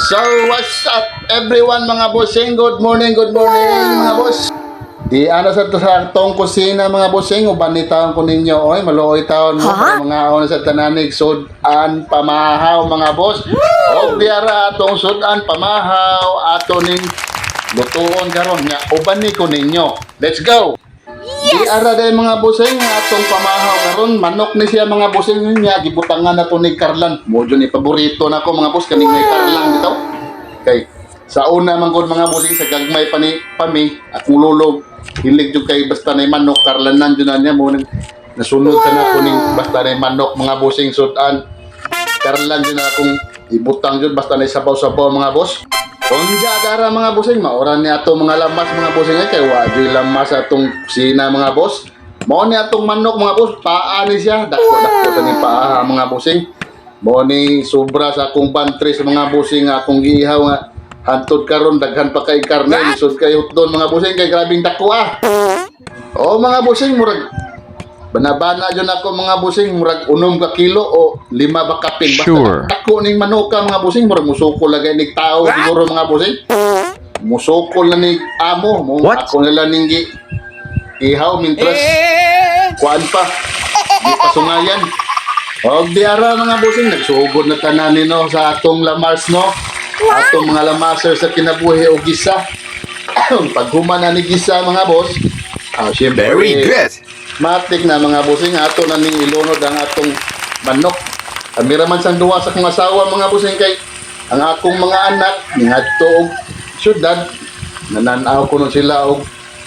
So, what's up everyone mga bossing? Good morning mga boss. Di ano sa tong kusina mga bossing, uban ni taon ko ninyo. Oy, maluoy taon mo mga ono sa tananig sudan pamahaw mga boss. Og diara atong sudan pamahaw ato ning lutuon karon nya uban ni ko ninyo. Let's go. Di ara day mga bossing atong pamahaw karon manok ni siya mga bossing niya gibutangan nato ni Carlan. Modyo ni paborito nako mga boss kaning may Carlan bitaw. Kay sa una man gud mga bossing sa gagmay pa ni pami akong lulog hilig jud kay basta nay manok Carlan nandiyo na niya mo nasunod ka na kuning basta nay manok mga bossing sudan Carlan jud na akong ibutang jud basta nay sabaw-sabaw mga boss. Unja dara mga bossing maoran ni ato mga lamas mga bossing kay wa joy lamas atong kusina mga boss. Mao ni atong manok mga boss paa ni siya dako-dako sa ni paa mga bossing. Mao ni sobra sa akong pantry sa mga bossing akong giihaw nga hantod karon daghan pa kay karne lisod kay hotdon mga bossing kay grabing dako O mga bossing murag banabana jud ako mga bossing murag 6 ka kilo o 5 ba kapin basta dako ning manuka mga bossing murag musukol lagay nig tao siguro mga bossing. Musukol na ning amo mo ako nila ning ihaw mintras kuan pa di pasungayan. Og diara mga bossing nagsugod na tanan nino sa atong lamars no. Atong mga lamaser sa kinabuhi o gisa. Paghuman na ni gisa mga boss. Syempre, Very good. matik na mga bossing ato na ning ilunod ang atong manok. Amira man sang duwa sa akong asawa mga bossing kay ang akong mga anak ningadto og syudad nananaw ko nun sila og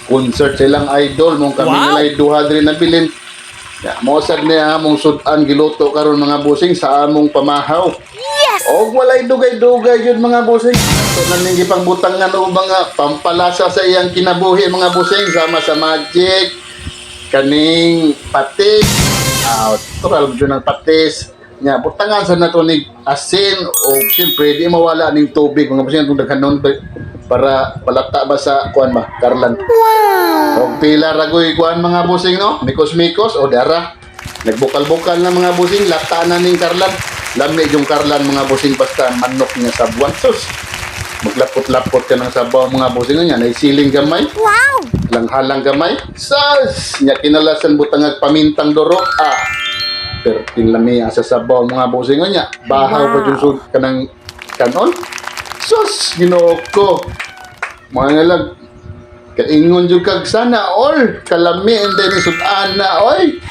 concert silang idol mong kami nila duha diri nabilin. Ya, mo sad niya among sudan giluto karon mga bossing sa among pamahaw. Yes. Og walay dugay-dugay jud mga bossing. So naning gipangbutangan og mga pampalasa sa iyang kinabuhi mga bossing sama sa magic kaning patis. Tural jud ng patis. Nya butangan sa nato ning asin o siyempre di mawala ning tubig mga bossing kung daghanon para palata ba sa kuan ba Carlan. O pila ragoy kuan mga bossing no mikos-mikos o dara nagbukal-bukal na mga bossing lata na ning Carlan. Lami yung Carlan mga bossing basta manok niya sa buwan sus. Maglapot-lapot ka ng sabaw mga bossing niya naisiling gamay. Wow! Langhalang gamay. Sus! Nya kinalasan butangag pamintang durok. Pero lami sa sabaw mga bossing niya. Bahaw pa yung sud kanang kanon. Sus! Ginoo ko. Mga lag kaingon jud kag sana all kalami and then sudan na oy.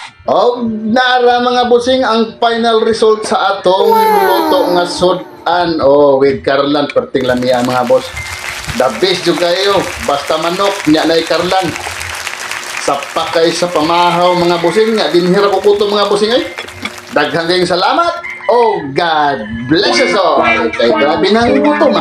Nara mga bossing ang final result sa atong niluto nga sudan with Carlan perting lamian mga boss. The best jud kayo basta manok nya nay Carlan. Sapak kay sa pamahaw mga bossing nya dinhira ko kuto mga bossing ay. Daghang kayong salamat. Oh God bless us all. Kay grabe nang gutom